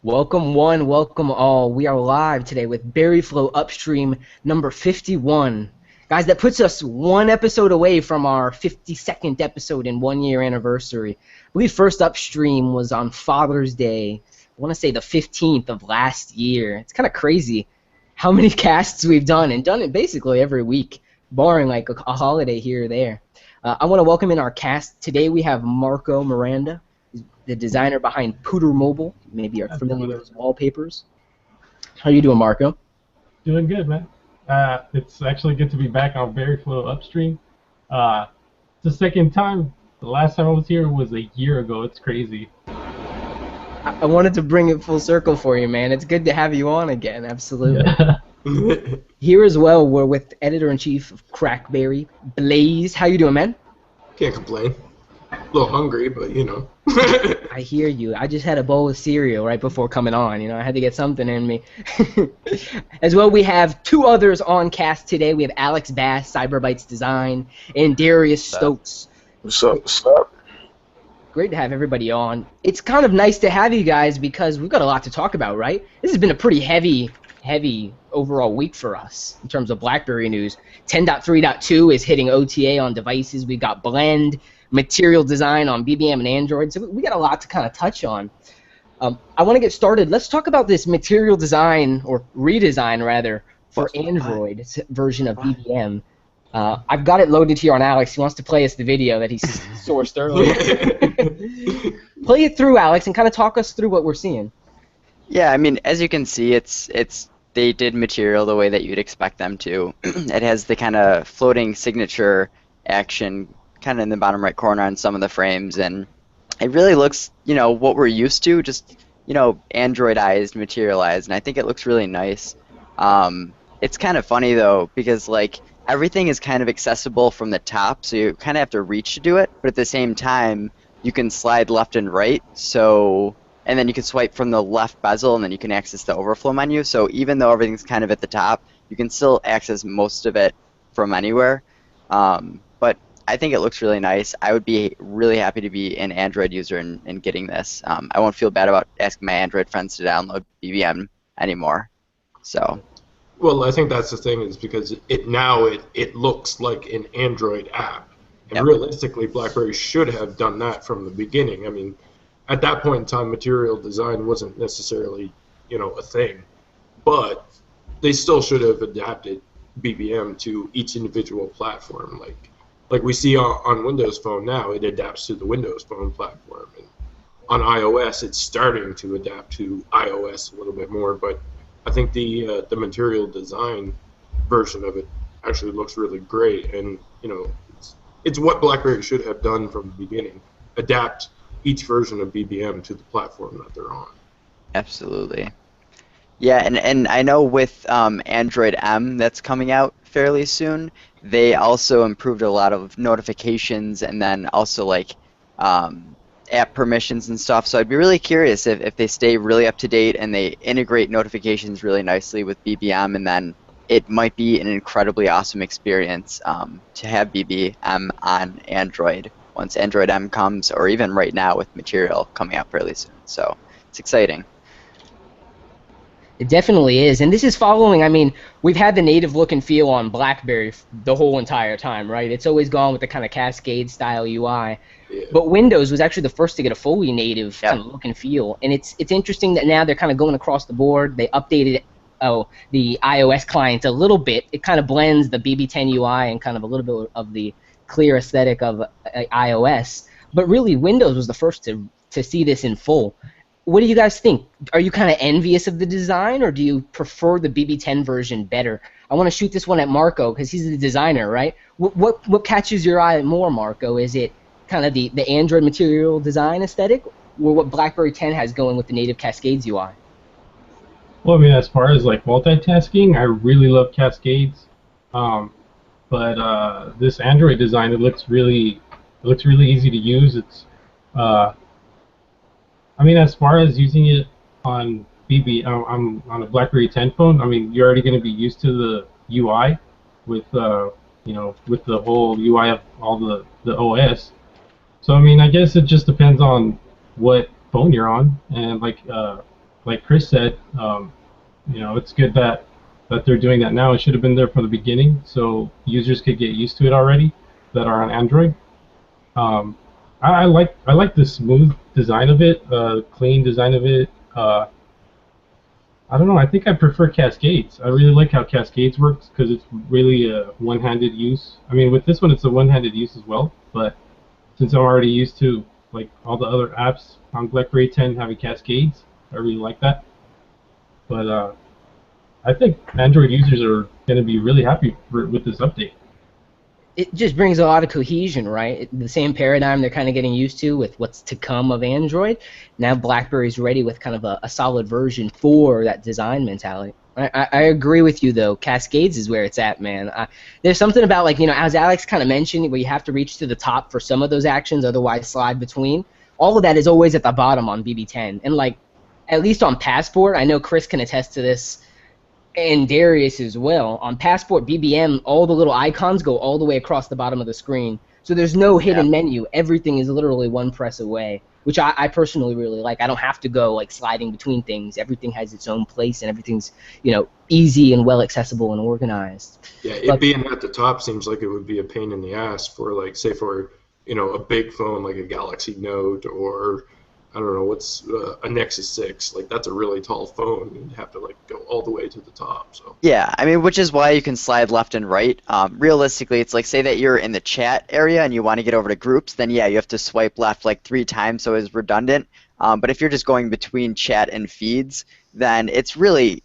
Welcome one, welcome all. We are live today with BerryFlow Upstream number 51. Guys, that puts us one episode away from our 52nd episode and 1 year anniversary. I believe first Upstream was on Father's Day. I want to say the 15th of last year. It's kind of crazy how many casts we've done, and done it basically every week, barring like a holiday here or there. I want to welcome in our cast. Today we have Marco Miranda, the designer behind Pooter Mobile. Maybe you're familiar with his wallpapers. How you doing, Marco? Doing good, man. It's actually good to be back on BerryFlow Upstream. It's the second time. The last time I was here was a year ago. It's crazy. I wanted to bring it full circle for you, man. It's good to have you on again. Absolutely. Yeah. Here as well, we're with editor-in-chief of Crackberry, Blaze. How you doing, man? Can't complain. A little hungry, but you know. I hear you. I just had a bowl of cereal right before coming on. You know, I had to get something in me. As well, we have two others on cast today. We have Alex Bass, Cyberbytes Design, and Darius Stokes. What's up? What's up? Great to have everybody on. It's kind of nice to have you guys because we've got a lot to talk about, right? This has been a pretty heavy overall week for us in terms of BlackBerry news. 10.3.2 is hitting OTA on devices. We've got Blend, material design on BBM and Android. So we got a lot to kind of touch on. I want to get started. Let's talk about this material design, or redesign rather, for Android version of BBM. I've got it loaded here on Alex. He wants to play us the video that he sourced earlier. Play it through, Alex, and kind of talk us through what we're seeing. Yeah, I mean, as you can see, they did material the way that you'd expect them to. It has the kind of floating signature action kind of in the bottom right corner on some of the frames, and it really looks, you know, what we're used to, just, you know, Androidized, materialized, and I think it looks really nice. It's kind of funny though, because like everything is kind of accessible from the top, so you kind of have to reach to do it, but at the same time you can slide left and right, so, and then you can swipe from the left bezel, and then you can access the overflow menu. So even though everything's kind of at the top, you can still access most of it from anywhere. But I think it looks really nice. I would be really happy to be an Android user and getting this. I won't feel bad about asking my Android friends to download BBM anymore. So. Well, I think that's the thing, is because it looks like an Android app, and Yep. realistically, BlackBerry should have done that from the beginning. I mean, at that point in time, material design wasn't necessarily, you know, a thing, but they still should have adapted BBM to each individual platform. Like we see on Windows Phone now, it adapts to the Windows Phone platform, and on iOS, it's starting to adapt to iOS a little bit more. But I think the material design version of it actually looks really great, and you know, it's what BlackBerry should have done from the beginning: adapt each version of BBM to the platform that they're on. Absolutely. Yeah, and I know with Android M that's coming out fairly soon, they also improved a lot of notifications, and then also like app permissions and stuff. So I'd be really curious if they stay really up to date and they integrate notifications really nicely with BBM, and then it might be an incredibly awesome experience to have BBM on Android once Android M comes, or even right now with material coming out fairly soon. So it's exciting. It definitely is, and this is following, I mean, we've had the native look and feel on BlackBerry the whole entire time, right? It's always gone with the kind of Cascade style UI, but Windows was actually the first to get a fully native kind of look and feel, and it's interesting that now they're kind of going across the board. They updated the iOS client a little bit. It kind of blends the BB10 UI and kind of a little bit of the clear aesthetic of iOS, but really Windows was the first to see this in full. What do you guys think? Are you kind of envious of the design, or do you prefer the BB10 version better? I want to shoot this one at Marco because he's the designer, right? What catches your eye more, Marco? Is it kind of the Android material design aesthetic, or what BlackBerry 10 has going with the native Cascades UI? Well, I mean, as far as like multitasking, I really love Cascades. But this Android design, it looks really easy to use. It's I mean, as far as using it on I'm on a BlackBerry 10 phone. I mean, you're already going to be used to the UI with you know, with the whole UI of all the OS. So I mean, I guess it just depends on what phone you're on, and like like Chris said, it's good that they're doing that now. It should have been there from the beginning, so users could get used to it already that are on Android. Um, I like the smooth design of it, clean design of it. I don't know. I think I prefer Cascades. I really like how Cascades works because it's really a one-handed use. I mean, with this one, it's a one-handed use as well. But since I'm already used to like all the other apps on BlackBerry 10 having Cascades, I really like that. But I think Android users are going to be really happy with this update. It just brings a lot of cohesion, right? The same paradigm they're kind of getting used to with what's to come of Android. Now BlackBerry's ready with kind of a solid version for that design mentality. I agree with you, though. Cascades is where it's at, man. There's something about, like, as Alex kind of mentioned, where you have to reach to the top for some of those actions, otherwise slide between. All of that is always at the bottom on BB10. And, like, at least on Passport, I know Chris can attest to this, and Darius as well. On Passport BBM, all the little icons go all the way across the bottom of the screen. So there's no hidden menu. Everything is literally one press away, which I personally really like. I don't have to go like sliding between things. Everything has its own place, and everything's easy and well accessible and organized. Yeah, it being at the top seems like it would be a pain in the ass for, like, say for a big phone like a Galaxy Note, or I don't know, what's a Nexus 6. Like, that's a really tall phone. You'd have to, like, go all the way to the top. So Yeah, I mean, which is why you can slide left and right. Realistically, it's like, say that you're in the chat area and you want to get over to groups, then yeah, you have to swipe left like 3 times, so it's redundant. But if you're just going between chat and feeds, then it's really,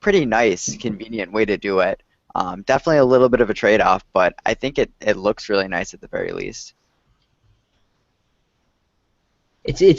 pretty nice, convenient way to do it. Definitely a little bit of a trade-off, but I think it looks really nice at the very least.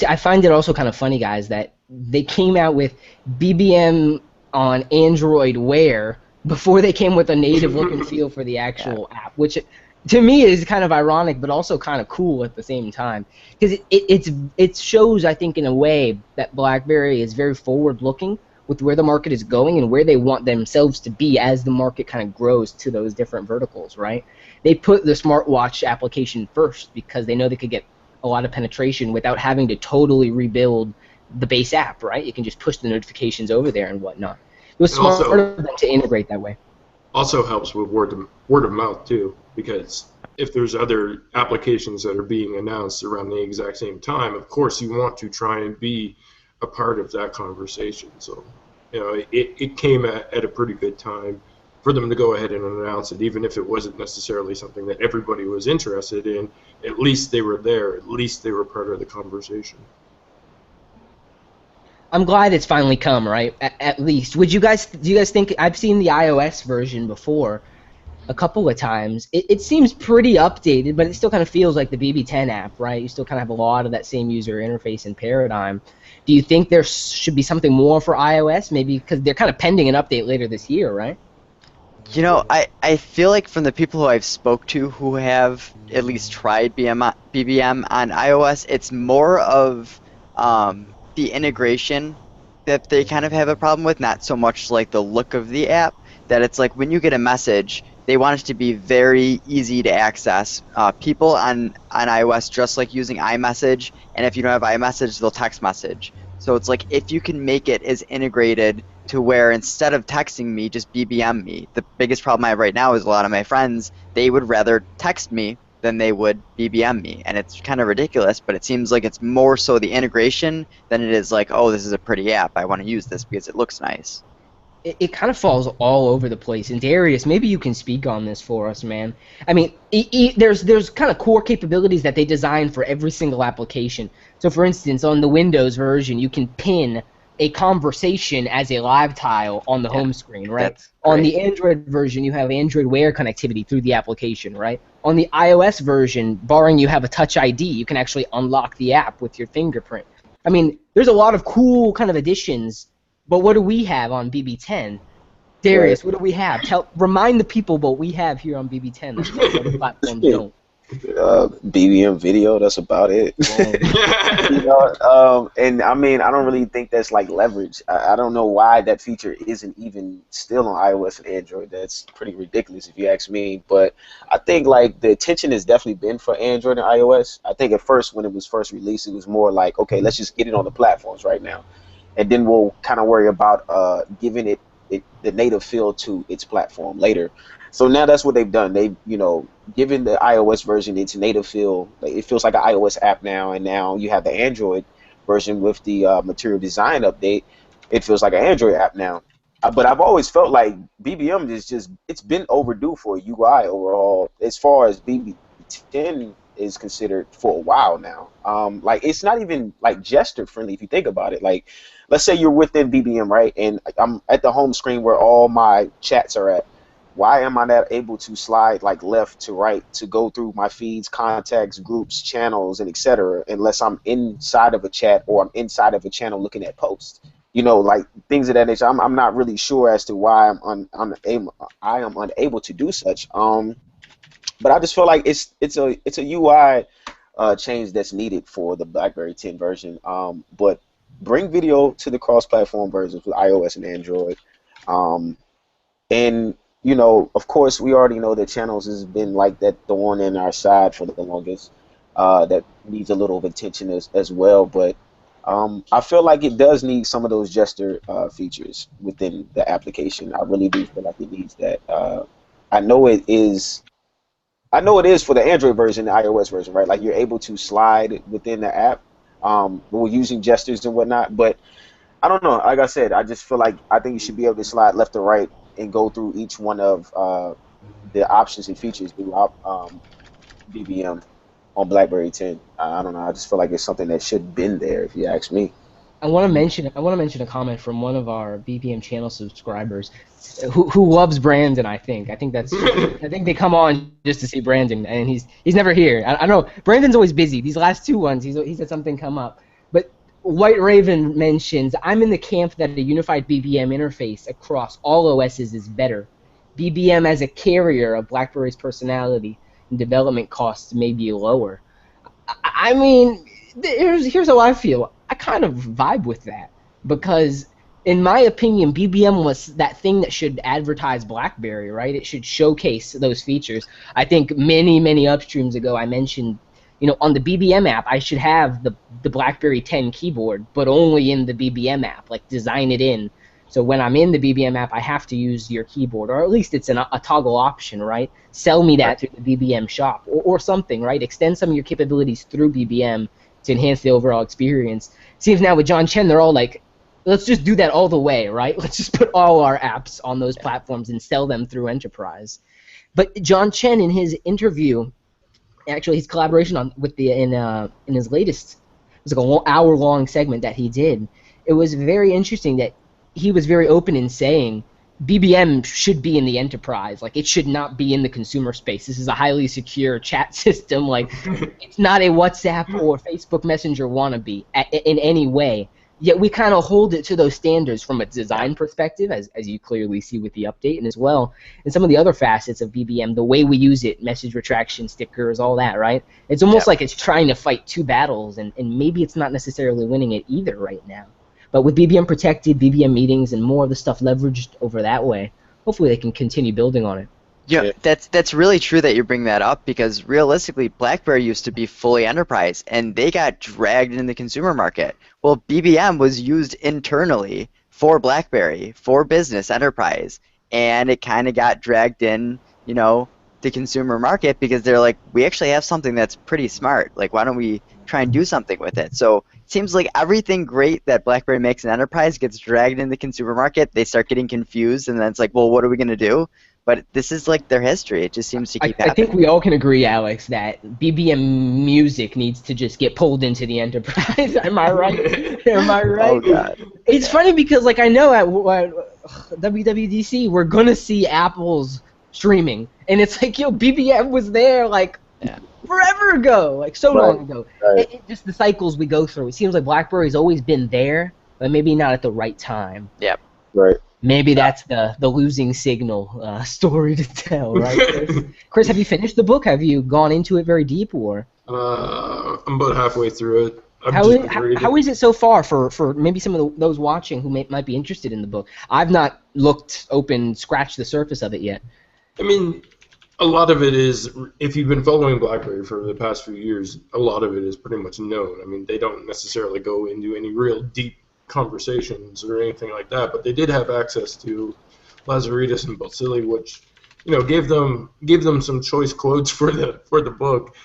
I find it also kind of funny, guys, that they came out with BBM on Android Wear before they came with a native look and feel for the actual app, which to me is kind of ironic, but also kind of cool at the same time, because it shows, I think, in a way that BlackBerry is very forward-looking with where the market is going and where they want themselves to be as the market kind of grows to those different verticals, right? They put the smartwatch application first because they know they could get a lot of penetration without having to totally rebuild the base app, right? You can just push the notifications over there and whatnot. It was smart of them to integrate that way. Also helps with word of mouth too, because if there's other applications that are being announced around the exact same time, of course you want to try and be a part of that conversation. So, it came at a pretty good time for them to go ahead and announce it, even if it wasn't necessarily something that everybody was interested in. At least they were there. At least they were part of the conversation. I'm glad it's finally come, right? At least. Do you guys think, I've seen the iOS version before a couple of times. It seems pretty updated, but it still kind of feels like the BB10 app, right? You still kind of have a lot of that same user interface and paradigm. Do you think there should be something more for iOS? Maybe because they're kind of pending an update later this year, right? I feel like from the people who I've spoke to who have at least tried BBM on iOS, it's more of the integration that they kind of have a problem with, not so much like the look of the app, that it's like when you get a message, they want it to be very easy to access. People on iOS just like using iMessage, and if you don't have iMessage, they'll text message. So it's like if you can make it as integrated to where instead of texting me, just BBM me. The biggest problem I have right now is a lot of my friends, they would rather text me than they would BBM me. And it's kind of ridiculous, but it seems like it's more so the integration than it is like, oh, this is a pretty app, I want to use this because it looks nice. It kind of falls all over the place. And Darius, maybe you can speak on this for us, man. I mean, there's kind of core capabilities that they design for every single application. So, for instance, on the Windows version, you can pin a conversation as a live tile on the home screen, right? On the Android version, you have Android Wear connectivity through the application, right? On the iOS version, barring you have a Touch ID, you can actually unlock the app with your fingerprint. I mean, there's a lot of cool kind of additions. But what do we have on BB10? Darius, what do we have? Remind the people what we have here on BB10 that other platforms don't. BBM video, that's about it. And I mean, I don't really think that's like leverage. I don't know why that feature isn't even still on iOS and Android. That's pretty ridiculous if you ask me. But I think like the attention has definitely been for Android and iOS. I think at first when it was first released, it was more like, okay, let's just get it on the platforms right now. and then we'll kind of worry about giving it the native feel to its platform later. So now that's what they've done. They've, given the iOS version its native feel. Like, it feels like an iOS app now, and now you have the Android version with the Material Design update. It feels like an Android app now. But I've always felt like BBM is it's been overdue for a UI overall as far as BB10 is considered for a while now. Like, it's not even like gesture friendly if you think about it. Like, let's say you're within BBM, right? And I'm at the home screen where all my chats are at. Why am I not able to slide like left to right to go through my feeds, contacts, groups, channels, and etc. unless I'm inside of a chat or I'm inside of a channel looking at posts? Like things of that nature. I'm not really sure as to why I am unable to do such. But I just feel like it's a UI change that's needed for the BlackBerry 10 version. But bring video to the cross-platform versions with iOS and Android. And of course, we already know that channels has been like that thorn in our side for the longest. That needs a little of attention as well. But I feel like it does need some of those gesture features within the application. I really do feel like it needs that. I know it is. I know it is for the Android version, the iOS version, right? Like, you're able to slide within the app, we're using gestures and whatnot. But I don't know. Like I said, I just feel like I think you should be able to slide left or right and go through each one of the options and features throughout BBM on BlackBerry 10. I don't know. I just feel like it's something that should have been there, if you ask me. I want to mention a comment from one of our BPM channel subscribers who loves Brandon. I think they come on just to see Brandon, and he's never here. I know Brandon's always busy. These last two ones, he's had something come up. But White Raven mentions, I'm in the camp that a unified BBM interface across all OSs is better. BBM as a carrier of BlackBerry's personality and development costs may be lower. I mean, here's how I feel. I kind of vibe with that because, in my opinion, BBM was that thing that should advertise BlackBerry, right? It should showcase those features. I think many upstreams ago I mentioned, on the BBM app I should have the BlackBerry 10 keyboard, but only in the BBM app, like design it in. So when I'm in the BBM app, I have to use your keyboard, or at least it's a toggle option, right? Sell me that through the BBM shop or something, right? Extend some of your capabilities through BBM to enhance the overall experience. Seems now with John Chen, they're all like, let's just do that all the way, right? Let's just put all our apps on those platforms and sell them through Enterprise. But John Chen, in his interview, actually his collaboration in his latest, it was like an hour-long segment that he did. It was very interesting that he was very open in saying BBM should be in the enterprise. Like, it should not be in the consumer space. This is a highly secure chat system. Like, it's not a WhatsApp or Facebook Messenger wannabe in any way. Yet we kind of hold it to those standards from a design perspective, as you clearly see with the update, and as well in some of the other facets of BBM, the way we use it, message retraction, stickers, all that, right? It's almost like it's trying to fight two battles, and maybe it's not necessarily winning it either right now. But with BBM protected, BBM meetings, and more of the stuff leveraged over that way, hopefully they can continue building on it. Yeah, that's really true that you bring that up, because realistically, BlackBerry used to be fully enterprise, and they got dragged in the consumer market. Well, BBM was used internally for BlackBerry, for business enterprise, and it kind of got dragged in, the consumer market, because they're like, we actually have something that's pretty smart. Like, why don't we try and do something with it? So it seems like everything great that BlackBerry makes in enterprise gets dragged in the consumer market. They start getting confused, and then it's like, well, what are we going to do? But this is like their history. It just seems to keep happening. I think we all can agree, Alex, that BBM music needs to just get pulled into the enterprise. Am I right? Am I right? Oh, God. It's funny because, like, I know at WWDC we're going to see Apple's streaming. And it's like, BBM was there, like, forever ago. Like, so long ago. Right. Just the cycles we go through. It seems like BlackBerry's always been there, but maybe not at the right time. Yep. Right. Maybe that's the losing signal story to tell, right, Chris? Chris, have you finished the book? Have you gone into it very deep, or? I'm about halfway through it. How is it so far for maybe some of those watching who might be interested in the book? I've not scratched the surface of it yet. I mean, a lot of it is, if you've been following BlackBerry for the past few years, a lot of it is pretty much known. I mean, they don't necessarily go into any real deep conversations or anything like that, but they did have access to Lazaridis and Balsillie, which gave them some choice quotes for the book.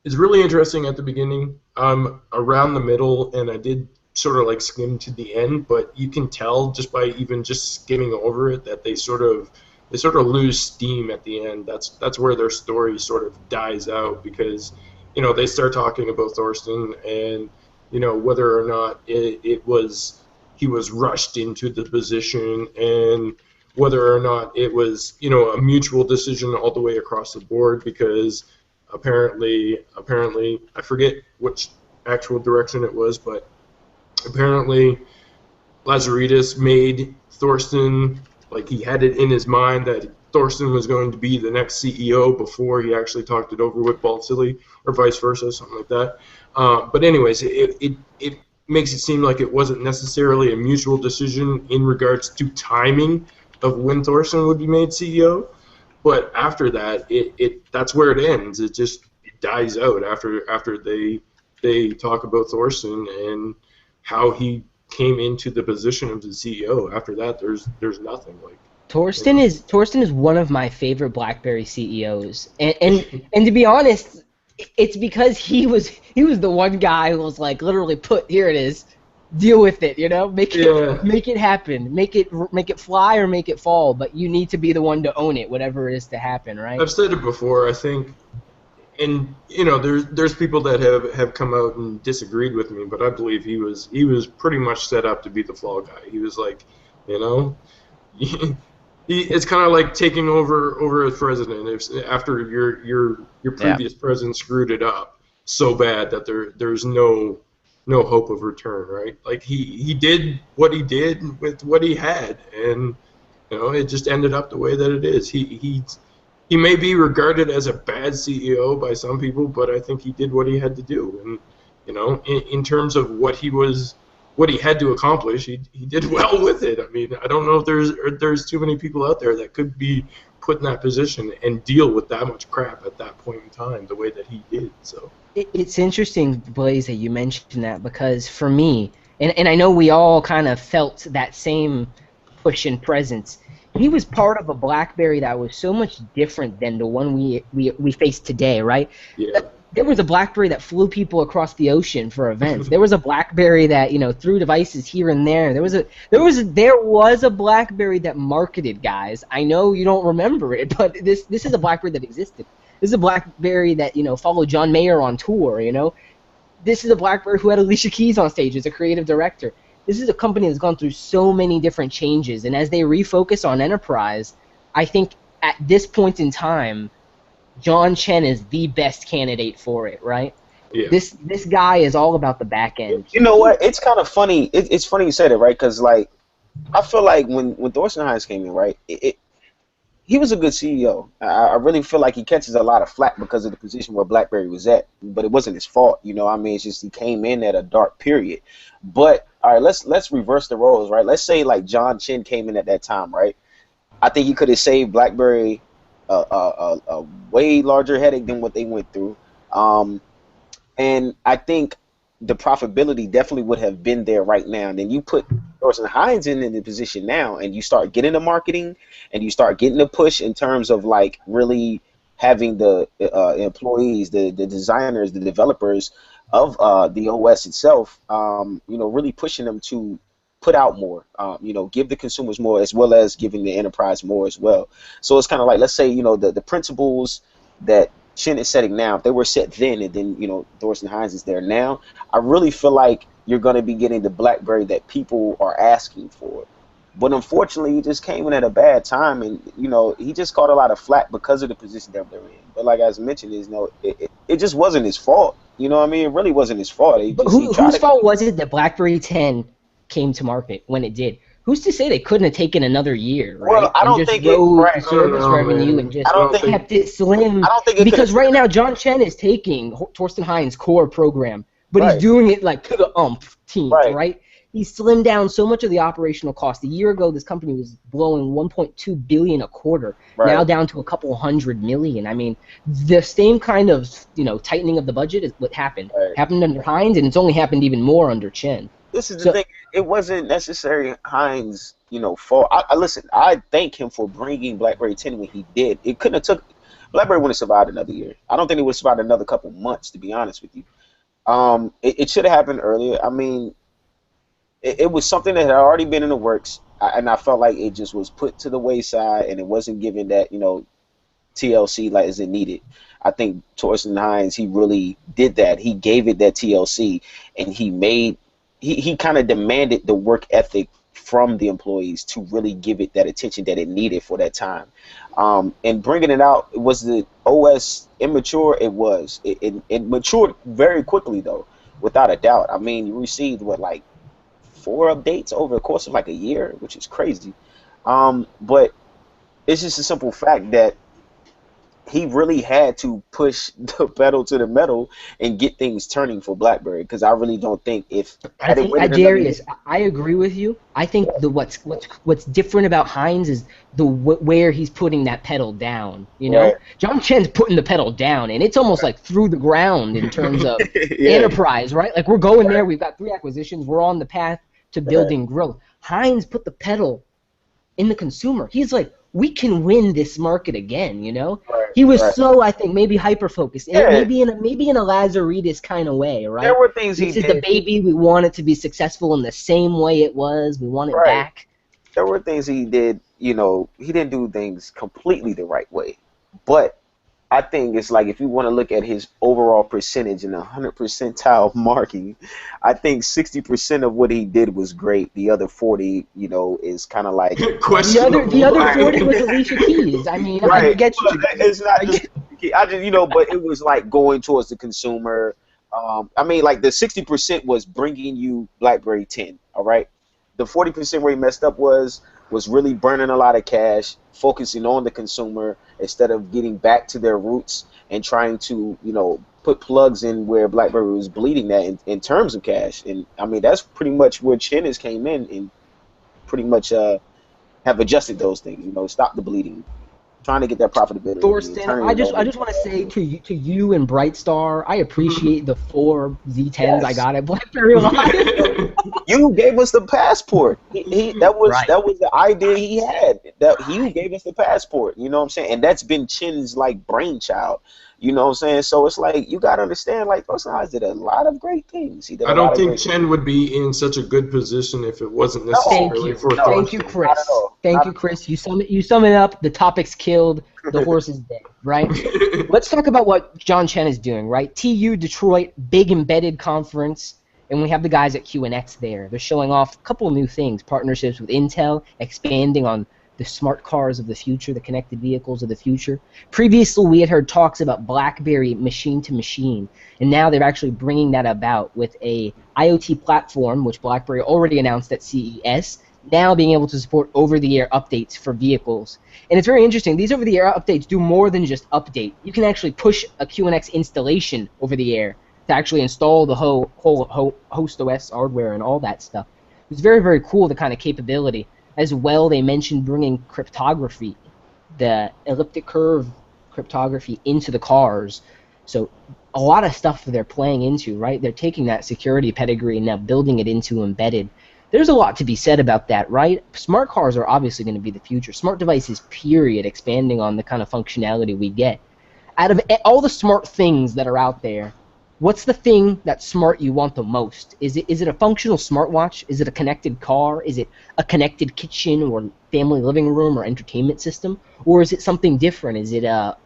It's really interesting at the beginning. Around the middle, and I did sort of like skim to the end, but you can tell just by even just skimming over it that they sort of lose steam at the end. That's where their story sort of dies out, because they start talking about Thorsten and whether or not he was rushed into the position, and whether or not it was a mutual decision all the way across the board, because apparently I forget which actual direction it was, but apparently Lazaridis made Thorsten, like, he had it in his mind that Thorsten was going to be the next CEO before he actually talked it over with Balsillie, or vice versa, something like that. But anyways, it makes it seem like it wasn't necessarily a mutual decision in regards to timing of when Thorsten would be made CEO. But after that, that's where it ends. It dies out after they talk about Thorsten and how he came into the position of the CEO. After that, there's nothing. Like, Thorsten is one of my favorite BlackBerry CEOs, and to be honest, it's because he was the one guy who was like, literally, here it is, deal with it, make it happen, make it fly or make it fall, but you need to be the one to own it, whatever it is to happen, right? I've said it before, I think, and there's people that have come out and disagreed with me, but I believe he was pretty much set up to be the fall guy. He was like, it's kind of like taking over as president after your previous president screwed it up so bad that there's no hope of return, right? Like, he did what he did with what he had, and it just ended up the way that it is. He may be regarded as a bad CEO by some people, but I think he did what he had to do, and in terms of what he had to accomplish, he did well with it. I mean, I don't know if there's too many people out there that could be put in that position and deal with that much crap at that point in time the way that he did. So it's interesting, Blaze, that you mentioned that, because for me, and I know we all kind of felt that same push and presence, he was part of a BlackBerry that was so much different than the one we face today, right? Yeah. There was a BlackBerry that flew people across the ocean for events. There was a BlackBerry that threw devices here and there. There was a BlackBerry that marketed, guys. I know you don't remember it, but this is a BlackBerry that existed. This is a BlackBerry that followed John Mayer on tour. This is a BlackBerry who had Alicia Keys on stage as a creative director. This is a company that's gone through so many different changes, and as they refocus on enterprise, I think at this point in time, John Chen is the best candidate for it, right? Yeah. This guy is all about the back end. You know what? It's kind of funny. It's funny you said it, right? Because, like, I feel like when Thorsten Hines came in, right, he was a good CEO. I really feel like he catches a lot of flack because of the position where BlackBerry was at, but it wasn't his fault. I mean, it's just he came in at a dark period. But all right, let's reverse the roles, right? Let's say like John Chen came in at that time, right? I think he could have saved BlackBerry a way larger headache than what they went through, and I think the profitability definitely would have been there right now. And then you put Thorsten Hines in the position now, and you start getting the marketing, and you start getting the push in terms of like really having the employees, the designers, the developers of the OS itself, really pushing them to put out more, give the consumers more, as well as giving the enterprise more as well. So it's kind of like, let's say, the principles that Chen is setting now, if they were set then, and then, Thorsten Hines is there now, I really feel like you're going to be getting the BlackBerry that people are asking for. But unfortunately, he just came in at a bad time, and, he just caught a lot of flack because of the position that they're in. But like as I mentioned, it just wasn't his fault. You know what I mean? It really wasn't his fault. Whose fault was it that BlackBerry 10 came to market when it did? Who's to say they couldn't have taken another year, right? Well, I don't think service revenue and just kept it slim. I don't think because right now John Chen is taking Thorsten Hines' core program, but he's doing it like to the umpteenth, right? He slimmed down so much of the operational cost. A year ago, this company was blowing $1.2 billion a quarter, now down to a couple $100 million. I mean, the same kind of tightening of the budget is what happened. Happened under Hines, and it's only happened even more under Chen. This is the So thing. It wasn't necessarily Heinz, fault. I listen. I thank him for bringing BlackBerry 10 when he did. It couldn't have took. BlackBerry wouldn't have survived another year. I don't think it would have survived another couple months, to be honest with you. It should have happened earlier. I mean, it was something that had already been in the works, and I felt like it just was put to the wayside, and it wasn't given that TLC like as it needed. I think Torsten Hines, he really did that. He gave it that TLC, and he kind of demanded the work ethic from the employees to really give it that attention that it needed for that time. And bringing it out, was the OS immature? It was. It matured very quickly though, without a doubt. I mean, you received what, like 4 updates over the course of like a year, which is crazy. But it's just a simple fact that he really had to push the pedal to the metal and get things turning for BlackBerry, because I really don't think if I had it think waited another year, Darius, I agree with you. I think the what's different about Hines is where he's putting that pedal down. You know, right? John Chen's putting the pedal down, and it's almost like through the ground in terms of Yeah, enterprise, right? Like we're going there. We've got 3 acquisitions. We're on the path to building growth. Hines put the pedal in the consumer. He's like, we can win this market again, you know? right, He was right. so, I think, maybe hyper-focused, and Yeah. maybe in a Lazaridis kind of way, right? There were things he This is the did. baby. We want it to be successful in the same way it was. We want it Right. back. There were things he did. He didn't do things completely the right way, but I think it's like, if you want to look at his overall percentage in 100 percentile marking, I think 60% of what he did was great. The other 40, is kind of like Questionable. The other 40 was Alicia Keys. I mean, I right. get you. But it's not just I just but it was like going towards the consumer. I mean, like the 60% was bringing you BlackBerry 10. All right, the 40% where he messed up was really burning a lot of cash, focusing on the consumer instead of getting back to their roots and trying to, put plugs in where BlackBerry was bleeding that in terms of cash. And I mean, that's pretty much where Chin has came in and pretty much have adjusted those things, stop the bleeding, trying to get that profitability. Thorsten, turning I it just over. want to say to you and Brightstar, I appreciate the 4 Z10s I Yes. got at BlackBerry Live. You gave us the passport. That was Right. the idea he had. That he gave us the passport. You know what I'm saying? And that's been Chin's like brainchild. You know what I'm saying? So it's like, you gotta understand, like, those guys did a lot of great things. He did I a don't lot of think great Chen would be in such a good position if it wasn't No. Thank necessarily you. for No. Thank you, Thorsten. Chris. Not at all. Thank Not you, at all. Chris. You sum it up. The topic's killed. The horse is dead, right? Let's talk about what John Chen is doing, right? TU Detroit, big embedded conference, and we have the guys at QNX there. They're showing off a couple new things, partnerships with Intel, expanding on the smart cars of the future, the connected vehicles of the future. Previously, we had heard talks about BlackBerry machine-to-machine, and now they're actually bringing that about with a IoT platform, which BlackBerry already announced at CES, now being able to support over-the-air updates for vehicles. And it's very interesting. These over-the-air updates do more than just update. You can actually push a QNX installation over the air to actually install the whole host OS hardware and all that stuff. It's very, very cool, the kind of capability. As well, they mentioned bringing cryptography, the elliptic curve cryptography, into the cars. So a lot of stuff they're playing into, right? They're taking that security pedigree and now building it into embedded. There's a lot to be said about that, right? Smart cars are obviously going to be the future. Smart devices, period, expanding on the kind of functionality we get. Out of all the smart things that are out there, what's the thing that's smart you want the most? Is it a functional smartwatch? Is it a connected car? Is it a connected kitchen or family living room or entertainment system? Or is it something different? Is it a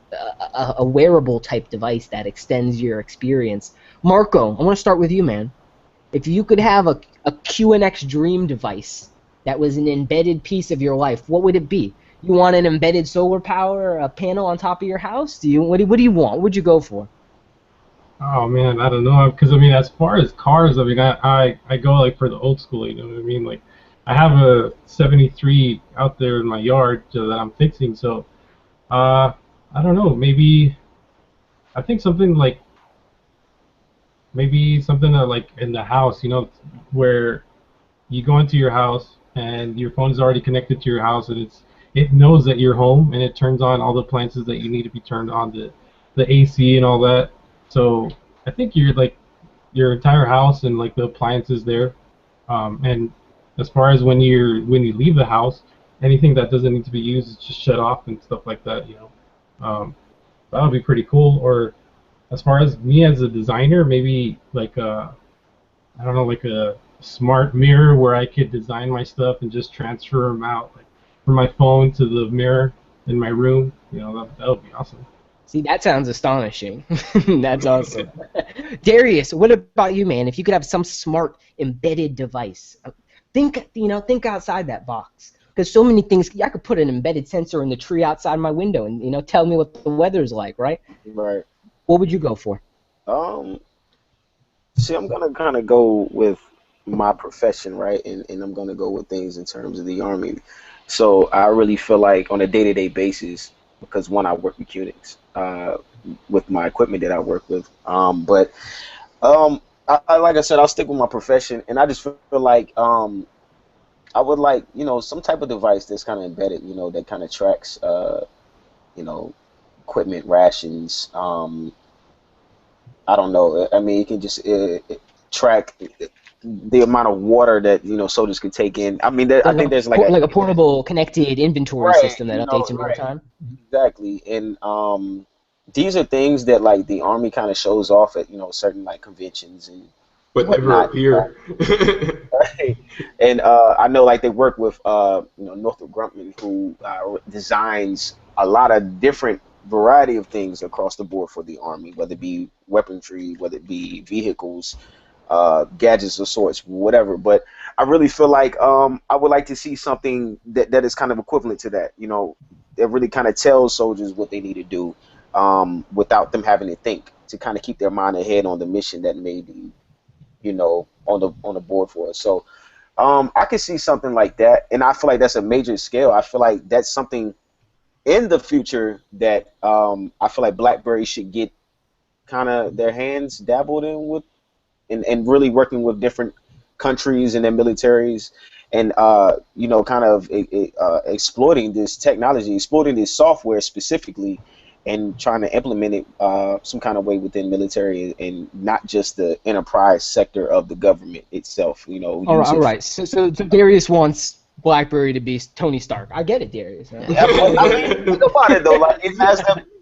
wearable type device that extends your experience? Marco, I want to start with you, man. If you could have a QNX dream device that was an embedded piece of your life, what would it be? You want an embedded solar power panel on top of your house? What do you want? What would you go for? Oh man, I don't know, because I mean, as far as cars, I mean, I go like for the old school, you know what I mean? Like, I have a '73 out there in my yard that I'm fixing, so I don't know, maybe I think something like like in the house, where you go into your house and your phone is already connected to your house, and it knows that you're home, and it turns on all the appliances that you need to be turned on, the AC and all that. So I think you're like your entire house and like the appliances there And as far as when you leave the house, anything that doesn't need to be used is just shut off and stuff like that. That would be pretty cool. Or as far as me as a designer, maybe like I don't know, like a smart mirror where I could design my stuff and just transfer them out, like from my phone to the mirror in my room. That would be awesome. See, that sounds astonishing. That's awesome. Darius, what about you, man? If you could have some smart embedded device, think outside that box. Because so many things, I could put an embedded sensor in the tree outside my window and tell me what the weather's like, right? Right. What would you go for? Um, See, I'm gonna kind of go with my profession, right? And I'm gonna go with things in terms of the Army. So I really feel like on a day-to-day basis, because one, I work with Unix, with my equipment that I work with. But like I said, I'll stick with my profession, and I just feel like I would like, some type of device that's kind of embedded, that kind of tracks, you know, equipment rations. I don't know. I mean, it can just track the amount of water that soldiers can take in. I mean, I think there's like a portable connected inventory right, system that updates in real time. exactly. And these are things that like the Army kind of shows off at certain like conventions and but never whatnot. appear. Right. And I know like they work with Northrop Grumman, who designs a lot of different variety of things across the board for the Army, whether it be weaponry, whether it be vehicles, gadgets of sorts, whatever. But I really feel like I would like to see something that is kind of equivalent to that, that really kind of tells soldiers what they need to do without them having to think, to kind of keep their mind ahead on the mission that may be, on the board for us. So I could see something like that, and I feel like that's a major scale. I feel like that's something in the future that I feel like BlackBerry should get kind of their hands dabbled in with, and really working with different countries and their militaries, and kind of exploiting this technology, exploiting this software specifically, and trying to implement it some kind of way within military and not just the enterprise sector of the government itself. All right. So Darius wants BlackBerry to be Tony Stark. I get it, Darius. I mean, think about it though. Like,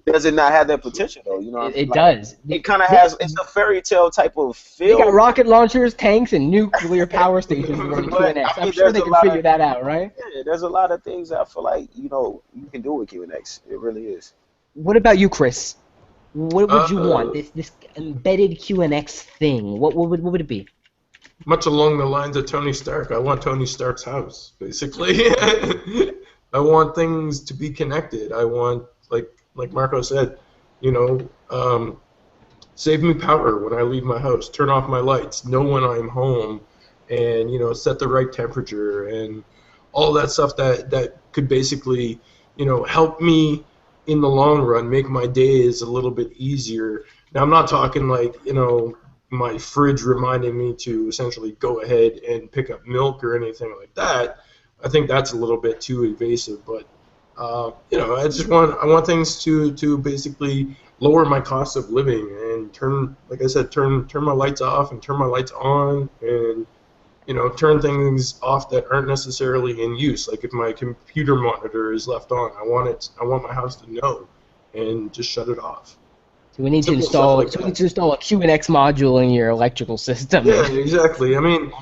does it not have that potential though? It does. It kind of has. It's a fairy tale type of feel. They got rocket launchers, tanks, and nuclear power stations running QNX. I'm sure they can figure that out, right? Yeah, there's a lot of things I feel like you can do with QNX. It really is. What about you, Chris? What would you want? This embedded QNX thing. What would it be? Much along the lines of Tony Stark. I want Tony Stark's house, basically. I want things to be connected. I want, like Marco said, save me power when I leave my house, turn off my lights, know when I'm home, and set the right temperature and all that stuff that could basically help me in the long run, make my days a little bit easier. Now I'm not talking like my fridge reminding me to essentially go ahead and pick up milk or anything like that. I think that's a little bit too invasive, but I want things to basically lower my cost of living and turn my lights off and turn my lights on, and turn things off that aren't necessarily in use. Like if my computer monitor is left on, I want my house to know and just shut it off. So we need to install a QNX module in your electrical system. Yeah, exactly. I mean,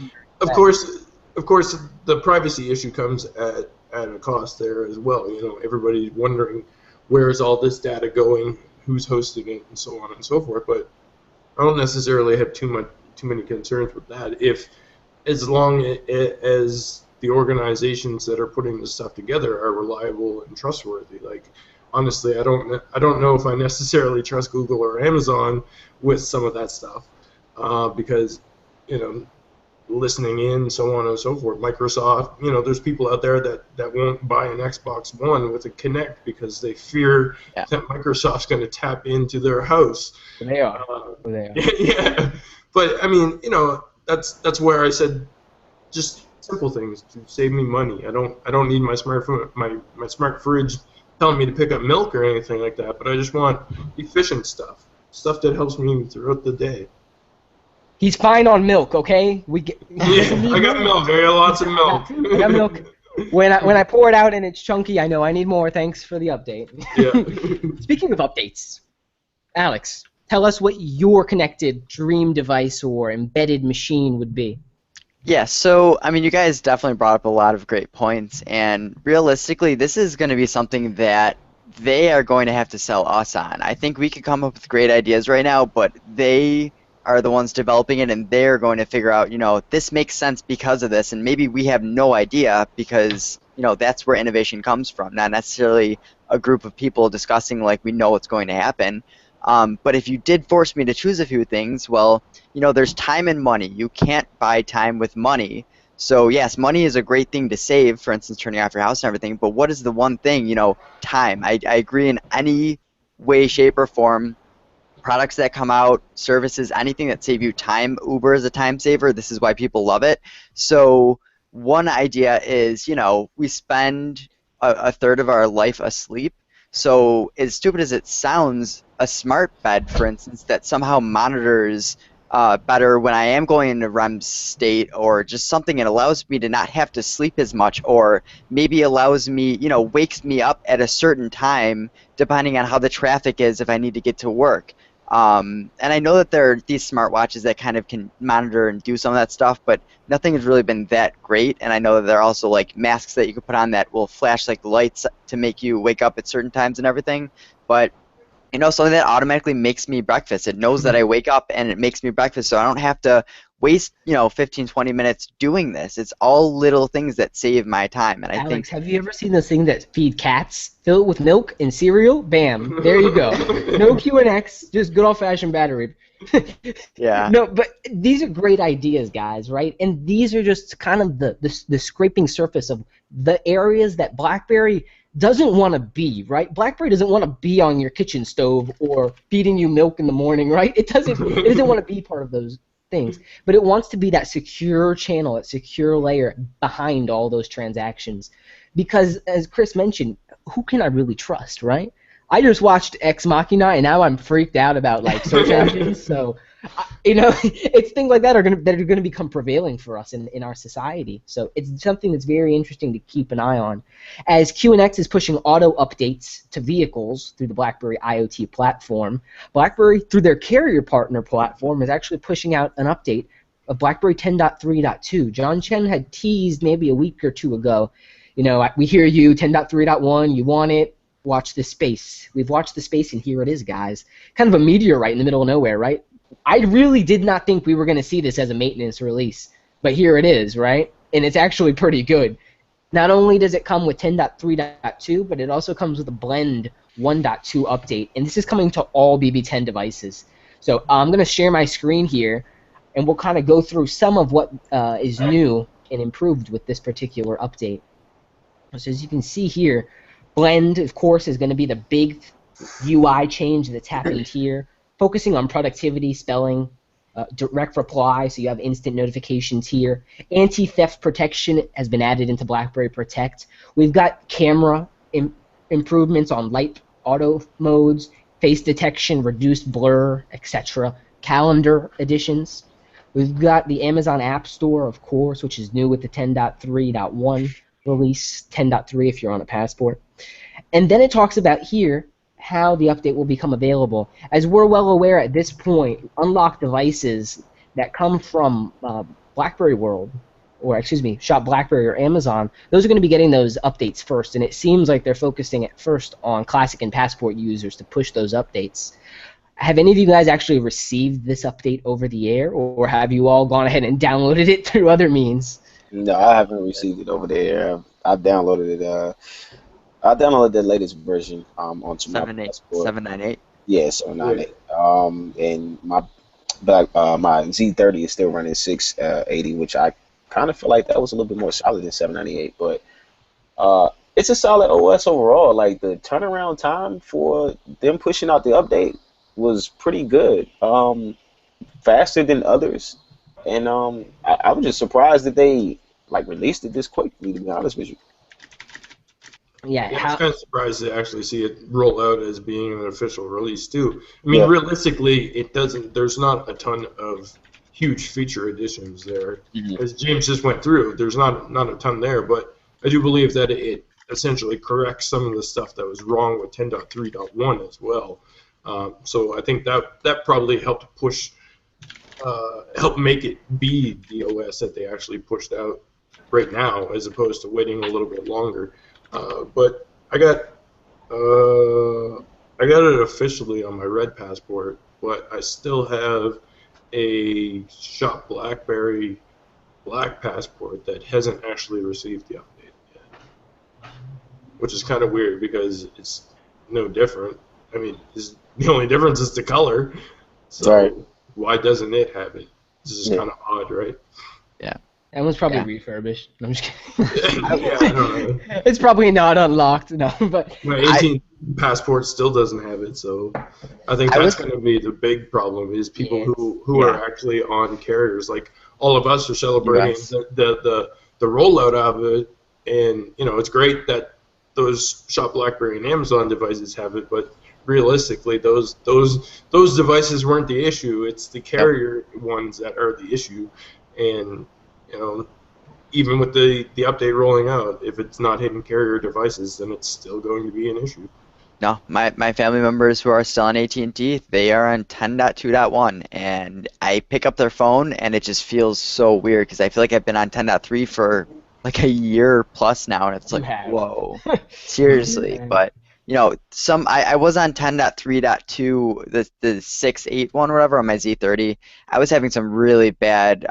of course, the privacy issue comes at a cost there as well. Everybody's wondering where's all this data going, who's hosting it, and so on and so forth. But I don't necessarily have too many concerns with that. As long as the organizations that are putting this stuff together are reliable and trustworthy. Like, honestly, I don't know if I necessarily trust Google or Amazon with some of that stuff, because listening in, so on and so forth. Microsoft, there's people out there that won't buy an Xbox One with a Kinect because they fear that Microsoft's going to tap into their house. They are. Yeah, but I mean, that's where I said just simple things to save me money. I don't need my smart fridge telling me to pick up milk or anything like that, but I just want efficient stuff that helps me throughout the day. He's fine on milk, okay? He doesn't need I got more. milk. I got lots of milk. I got milk. When I pour it out and it's chunky, I know I need more. Thanks for the update. Yeah. Speaking of updates, Alex, tell us what your connected dream device or embedded machine would be. Yeah, so I mean, you guys definitely brought up a lot of great points, and realistically, this is going to be something that they are going to have to sell us on. I think we could come up with great ideas right now, but they are the ones developing it, and they're going to figure out, this makes sense because of this, and maybe we have no idea because, that's where innovation comes from, not necessarily a group of people discussing like we know what's going to happen. But if you did force me to choose a few things, well, there's time and money. You can't buy time with money. So yes, money is a great thing to save, for instance, turning off your house and everything, but what is the one thing, time. I agree in any way, shape, or form. Products that come out, services, anything that save you time. Uber is a time saver. This is why people love it. So one idea is, we spend a third of our life asleep. So as stupid as it sounds, a smart bed, for instance, that somehow monitors better when I am going into REM state, or just something that allows me to not have to sleep as much, or maybe allows me, wakes me up at a certain time depending on how the traffic is if I need to get to work. And I know that there are these smartwatches that kind of can monitor and do some of that stuff, but nothing has really been that great. And I know that there are also like masks that you can put on that will flash like lights to make you wake up at certain times and everything. But something that automatically makes me breakfast. It knows that I wake up and it makes me breakfast, so I don't have to waste 15, 20 minutes doing this. It's all little things that save my time, and I think. Alex, have you ever seen those things that feed cats? Fill it with milk and cereal. Bam, there you go. No QNX, just good old-fashioned battery. Yeah. No, but these are great ideas, guys, right? And these are just kind of the scraping surface of the areas that BlackBerry doesn't want to be, right? BlackBerry doesn't want to be on your kitchen stove or feeding you milk in the morning, right? It doesn't want to be part of those things, but it wants to be that secure channel, that secure layer behind all those transactions. Because as Chris mentioned, who can I really trust, right? I just watched Ex Machina, and now I'm freaked out about like search engines. So, it's things like that are gonna become prevailing for us in our society. So it's something that's very interesting to keep an eye on. As QNX is pushing auto updates to vehicles through the BlackBerry IoT platform, BlackBerry through their carrier partner platform is actually pushing out an update of BlackBerry 10.3.2. John Chen had teased maybe a week or two ago. We hear you 10.3.1. You want it? Watch this space. We've watched the space, and here it is, guys. Kind of a meteorite in the middle of nowhere, right? I really did not think we were going to see this as a maintenance release, but here it is, right? And it's actually pretty good. Not only does it come with 10.3.2, but it also comes with a Blend 1.2 update, and this is coming to all BB10 devices. So I'm going to share my screen here, and we'll kind of go through some of what is new and improved with this particular update. So as you can see here, Blend, of course, is going to be the big UI change that's happened here, focusing on productivity, spelling, direct reply, so you have instant notifications here. Anti-theft protection has been added into BlackBerry Protect. We've got camera improvements on light auto modes, face detection, reduced blur, etc. Calendar additions. We've got the Amazon App Store, of course, which is new with the 10.3.1 release, 10.3 if you're on a Passport. And then it talks about here how the update will become available. As we're well aware at this point, unlocked devices that come from BlackBerry World, or excuse me, Shop BlackBerry or Amazon, those are going to be getting those updates first, and it seems like they're focusing at first on Classic and Passport users to push those updates. Have any of you guys actually received this update over the air, or have you all gone ahead and downloaded it through other means? No, I haven't received it over there. I downloaded it. I downloaded the latest version onto my passport. 798. Yeah, 798. And my my Z30 is still running 680, which I kind of feel like that was a little bit more solid than 798. But it's a solid OS overall. Like the turnaround time for them pushing out the update was pretty good. Faster than others, and I was just surprised that they released it this quickly. To be honest with you. Yeah, I was kind of surprised to actually see it roll out as being an official release too. I mean, realistically, it doesn't. There's not a ton of huge feature additions there. Mhm. As James just went through, there's not a ton there, but I do believe that it essentially corrects some of the stuff that was wrong with 10.3.1 as well. So I think that probably helped push, help make it be the OS that they actually pushed out right now, as opposed to waiting a little bit longer. But I got it officially on my red passport, but I still have a Shop BlackBerry black passport that hasn't actually received the update yet, which is kind of weird because it's no different. I mean, the only difference is the color. So Right. why doesn't it have it? This is kind of odd, right? That one's probably Yeah. refurbished. I'm just kidding. Yeah, I don't know. It's probably not unlocked, no. But My 18 passport still doesn't have it, so I think I that's was- going to be the big problem is people Yes. who are actually on carriers. Like all of us are celebrating Yes. the rollout of it, and it's great that those Shop BlackBerry and Amazon devices have it, but realistically, those devices weren't the issue. It's the carrier ones that are the issue, and even with the update rolling out, if it's not hitting carrier devices, then it's still going to be an issue. No, my family members who are still on AT&T, they are on 10.2.1, and I pick up their phone and it just feels so weird because I feel like I've been on 10.3 for like a year plus now, and it's You like, have. whoa, seriously. Yeah. But I was on 10.3.2, the 6.8 one, or whatever, on my Z30. I was having some really bad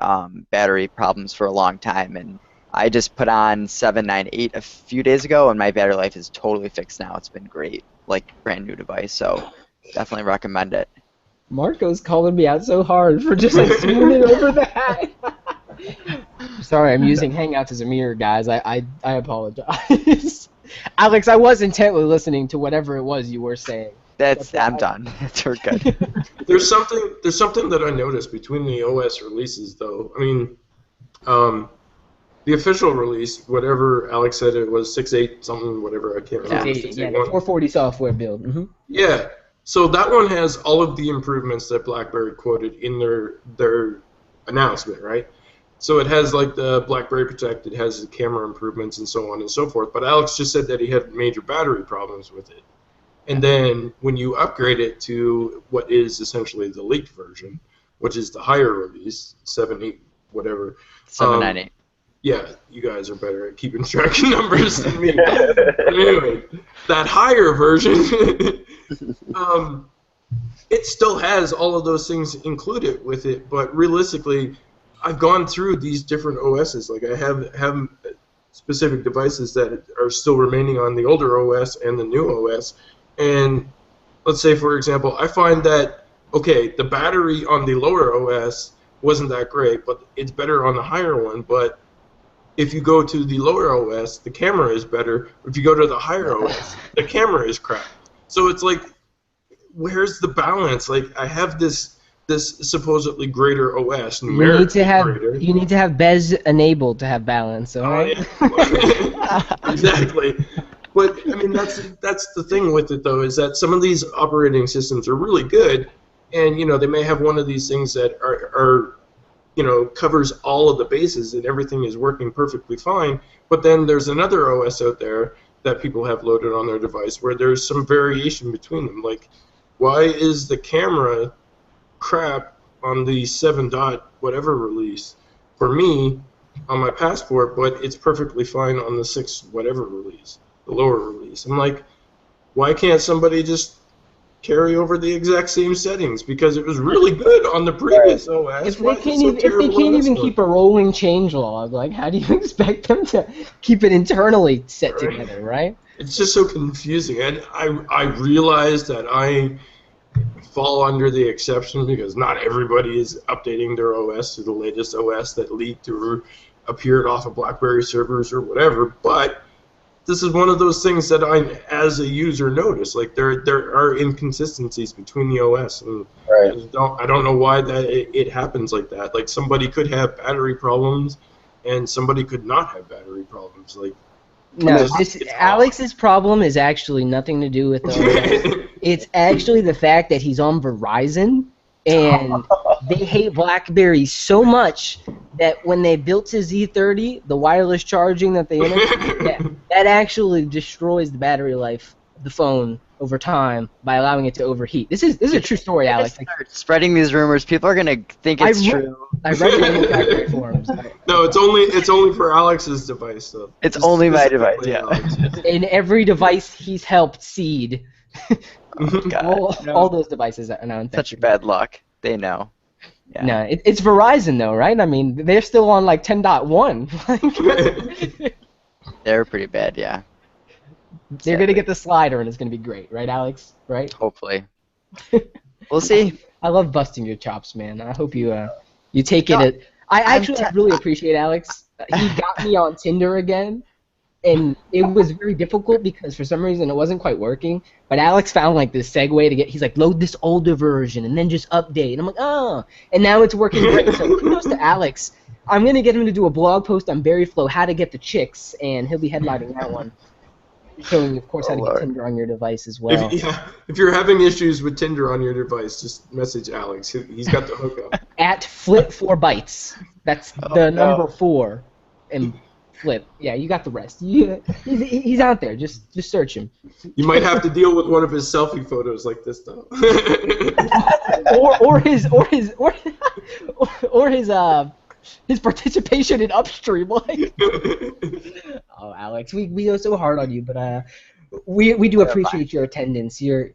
battery problems for a long time, and I just put on 7.9.8 a few days ago, and my battery life is totally fixed now. It's been great, like brand new device. So definitely recommend it. Marco's calling me out so hard for just like swooning over that. Sorry, I'm using Hangouts as a mirror, guys. I apologize. Alex, I was intently listening to whatever it was you were saying. I'm done. We're good. There's something that I noticed between the OS releases, though. I mean, the official release, whatever Alex said it was 6.8 something, whatever, I can't remember. 6.8, yeah, 6.8.1. the 440 software build. Mm-hmm. Yeah. So that one has all of the improvements that BlackBerry quoted in their announcement, right? So it has like the BlackBerry Protect, it has the camera improvements and so on and so forth. But Alex just said that he had major battery problems with it. And then when you upgrade it to what is essentially the leaked version, which is the higher release, 7.8, whatever. 7.9.8. Yeah, you guys are better at keeping track of numbers than me. But anyway, that higher version, it still has all of those things included with it, but realistically, I've gone through these different OSs. Like I have specific devices that are still remaining on the older OS and the new OS, and let's say, for example, I find that, okay, the battery on the lower OS wasn't that great, but it's better on the higher one, but if you go to the lower OS, the camera is better. If you go to the higher OS, the camera is crap. So it's like, where's the balance? Like, I have this supposedly greater OS, numerically greater. You need to have Bez enabled to have balance, all right? Yeah. Exactly. But I mean, that's the thing with it, though, is that some of these operating systems are really good, and they may have one of these things that are covers all of the bases and everything is working perfectly fine. But then there's another OS out there that people have loaded on their device where there's some variation between them. Like, why is the camera crap on the 7 dot whatever release for me on my passport, but it's perfectly fine on the 6 whatever release, the lower release? I'm like, why can't somebody just carry over the exact same settings, because it was really good on the previous OS. If they can't even keep a rolling change log, like how do you expect them to keep it internally set together, right? It's just so confusing, and I realize that I fall under the exception because not everybody is updating their OS to the latest OS that leaked or appeared off of BlackBerry servers or whatever, but this is one of those things that I, as a user, notice. Like there are inconsistencies between the OS, and Right. I don't know why it happens like that. Like somebody could have battery problems, and somebody could not have battery problems. Like No, it's Alex's problem is actually nothing to do with the OS. It's actually the fact that he's on Verizon, and they hate BlackBerry so much that when they built his Z30, the wireless charging that they integrated, that actually destroys the battery life of the phone over time by allowing it to overheat. This is a true story, Alex. Like, Start spreading these rumors. People are gonna think it's true. I read it in the BlackBerry forums. No, it's only for Alex's device though. It's only my device, yeah. In every device he's helped seed, Oh, God. all those devices are now infected. Such bad luck. They know. Yeah. No, it's Verizon though, right? I mean, they're still on like 10.1. They're pretty bad, yeah. They're gonna get the slider, and it's gonna be great, right, Alex? Right? Hopefully. We'll see. I love busting your chops, man. I hope you take it. I really appreciate Alex. He got me on Tinder again, and it was very difficult because for some reason it wasn't quite working. But Alex found like this segue to get. He's like, load this older version and then just update. And I'm like, oh, and now it's working great. So kudos to Alex. I'm gonna get him to do a blog post on BerryFlow, how to get the chicks, and he'll be headlining that one. Showing you, of course, how to get Tinder on your device as well. If you're having issues with Tinder on your device, just message Alex. He's got the hookup. At Flip4Bytes. That's the number 4. And Flip. Yeah, you got the rest. He's out there. Just search him. You might have to deal with one of his selfie photos like this, though. His participation in Upstream, like. Oh, Alex, we go so hard on you, but we do appreciate your attendance. Your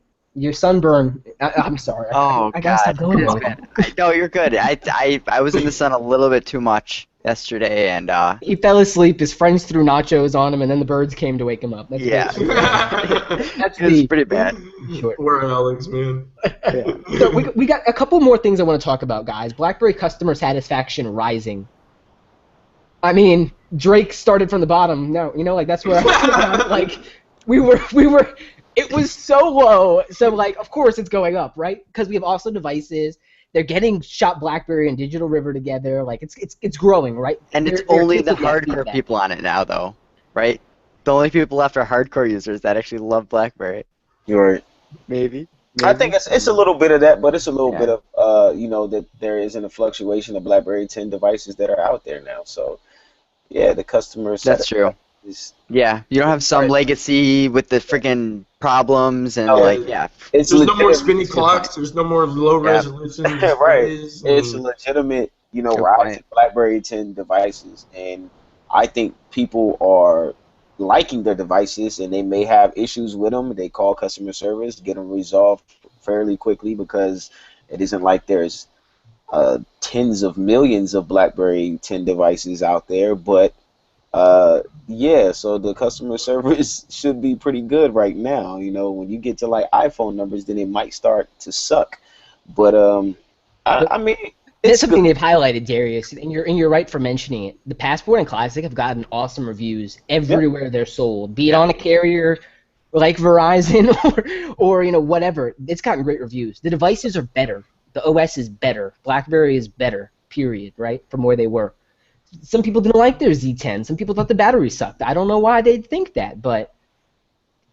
sunburn. I'm sorry. Oh, I gotta stop going there. No, you're good. I was in the sun a little bit too much yesterday, and he fell asleep. His friends threw nachos on him, and then the birds came to wake him up. That's it's pretty bad. Sure. Poor Alex, man. Yeah. So we got a couple more things I want to talk about, guys. BlackBerry customer satisfaction rising. I mean, Drake started from the bottom. No, like that's where like we were. It was so low. So like, of course, it's going up, right? Because we have also devices. They're getting Shop BlackBerry and Digital River together. Like it's growing, right? And it's only the hardcore people on it now, though, right? The only people left are hardcore users that actually love BlackBerry. You're right. Maybe. I think it's a little bit of that, but it's a little bit of that there isn't a fluctuation of BlackBerry 10 devices that are out there now. So yeah, the customers. That's true. Yeah, you don't have some legacy with the freaking problems and There's no more spinny clocks. There's no more low resolution. Right. It's a legitimate rise of BlackBerry 10 devices, and I think people are liking their devices, and they may have issues with them. They call customer service, get them resolved fairly quickly because it isn't like there's tens of millions of BlackBerry 10 devices out there, but so the customer service should be pretty good right now. When you get to like iPhone numbers, then it might start to suck. But I mean, it's something they've highlighted, Darius, and you're right for mentioning it. The Passport and Classic have gotten awesome reviews everywhere they're sold, be it on a carrier like Verizon or whatever. It's gotten great reviews. The devices are better. The OS is better. BlackBerry is better. Period. Right from where they were. Some people didn't like their Z10. Some people thought the battery sucked. I don't know why they'd think that, but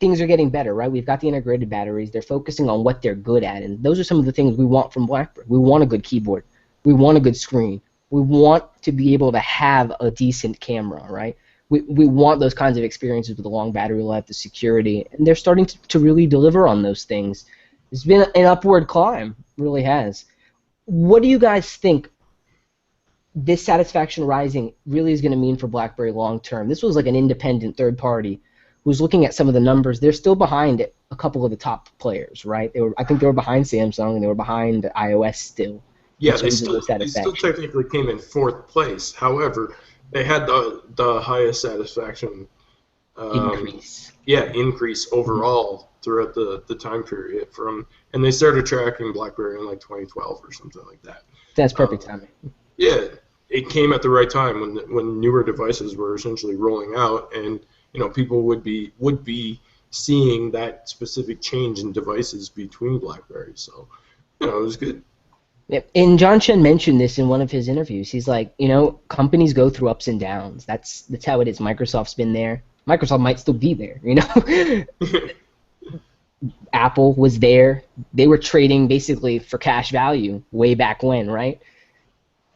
things are getting better, right? We've got the integrated batteries. They're focusing on what they're good at, and those are some of the things we want from BlackBerry. We want a good keyboard. We want a good screen. We want to be able to have a decent camera, right? We want those kinds of experiences with the long battery life, the security, and they're starting to really deliver on those things. It's been an upward climb, really has. What do you guys think this satisfaction rising really is going to mean for BlackBerry long term? This was like an independent third party who was looking at some of the numbers. They're still behind a couple of the top players, right? I think they were behind Samsung, and they were behind iOS still. Yeah, they still technically came in 4th place. However, they had the highest satisfaction increase. Yeah, increase overall throughout the time period and they started tracking BlackBerry in like 2012 or something like that. That's perfect timing. Yeah, it came at the right time when newer devices were essentially rolling out, and people would be seeing that specific change in devices between BlackBerry. So it was good. Yeah, and John Chen mentioned this in one of his interviews. He's like, companies go through ups and downs. That's how it is. Microsoft's been there. Microsoft might still be there. Apple was there. They were trading basically for cash value way back when, right?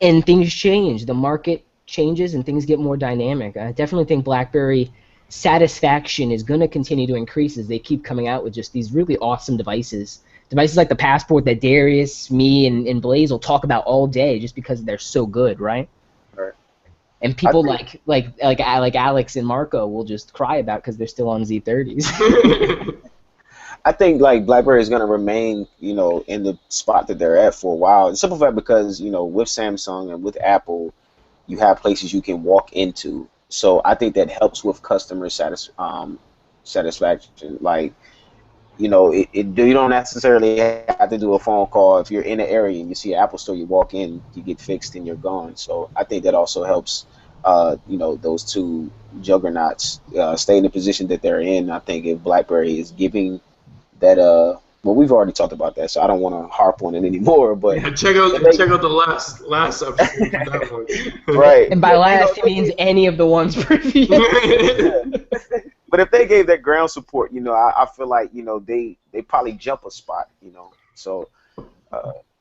And things change. The market changes and things get more dynamic. I definitely think BlackBerry satisfaction is going to continue to increase as they keep coming out with just these really awesome devices. Devices like the Passport that Darius, me, and Blaze will talk about all day just because they're so good, right? Right. And people like Alex and Marco will just cry about because they're still on Z30s. I think like BlackBerry is going to remain, in the spot that they're at for a while. The simple fact because with Samsung and with Apple, you have places you can walk into. So I think that helps with customer satisfaction. Like, you don't necessarily have to do a phone call. If you're in an area and you see an Apple store, you walk in, you get fixed, and you're gone. So I think that also helps. Those two juggernauts stay in the position that they're in. I think if BlackBerry is giving that, well, we've already talked about that, so I don't want to harp on it anymore. But yeah, check out the last episode for that one. Right. And by last, it means any of the ones previous. But if they gave that ground support, I feel like they probably jump a spot, So.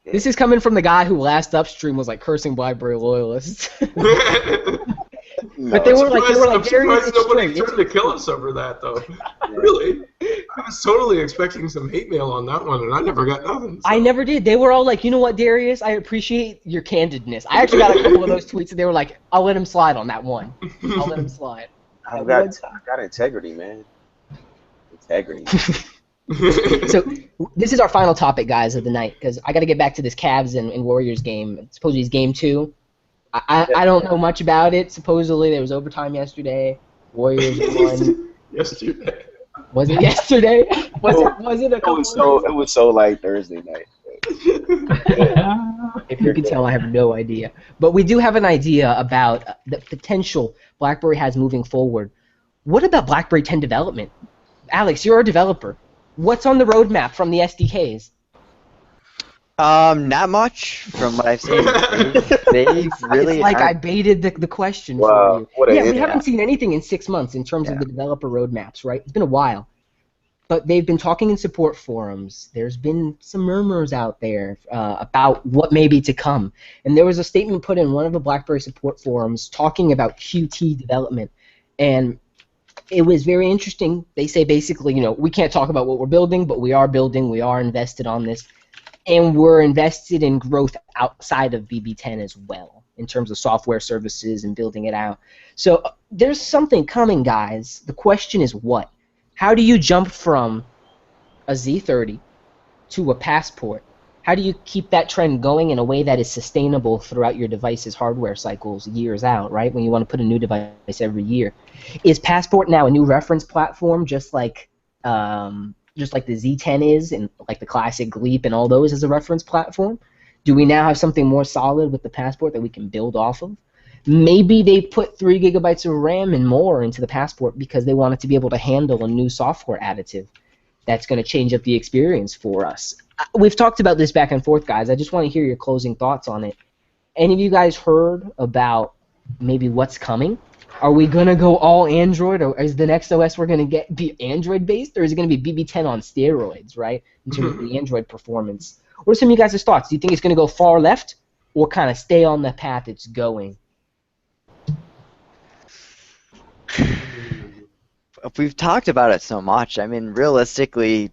This is coming from the guy who last Upstream was like cursing BlackBerry loyalists. But they were like, I'm surprised nobody tried to kill us over that, though. Really, I was totally expecting some hate mail on that one, and I never got nothing. So. I never did. They were all like, you know what, Darius? I appreciate your candidness. I actually got a couple of those tweets, and they were like, I'll let him slide on that one. I'll let him slide. I got integrity, man. Integrity. So this is our final topic, guys, of the night, because I got to get back to this Cavs and Warriors game. Supposedly it's game 2. I don't know much about it. Supposedly there was overtime yesterday. Warriors won. Yesterday. Was it yesterday? Was it a couple? It was so like Thursday night. If you can tell, I have no idea. But we do have an idea about the potential BlackBerry has moving forward. What about BlackBerry 10 development? Alex, you're a developer. What's on the roadmap from the SDKs? Not much from what I've seen. They really. It's like I baited the question for you. We haven't seen anything in 6 months in terms of the developer roadmaps, right? It's been a while. But they've been talking in support forums. There's been some murmurs out there about what may be to come. And there was a statement put in one of the BlackBerry support forums talking about Qt development. And it was very interesting. They say basically, we can't talk about what we're building, but we are building. We are invested on this. And we're invested in growth outside of BB10 as well in terms of software services and building it out. So there's something coming, guys. The question is what? How do you jump from a Z30 to a Passport? How do you keep that trend going in a way that is sustainable throughout your device's hardware cycles years out, right, when you want to put a new device every year? Is Passport now a new reference platform just like the Z10 is and like the classic Leap and all those as a reference platform? Do we now have something more solid with the Passport that we can build off of? Maybe they put 3 gigabytes of RAM and more into the Passport because they wanted to be able to handle a new software additive that's going to change up the experience for us. We've talked about this back and forth, guys. I just want to hear your closing thoughts on it. Any of you guys heard about maybe what's coming? Are we going to go all Android, or is the next OS we're going to get be Android-based, or is it going to be BB10 on steroids, right, in terms of the Android performance? What are some of you guys' thoughts? Do you think it's going to go far left or kind of stay on the path it's going? We've talked about it so much. I mean, realistically,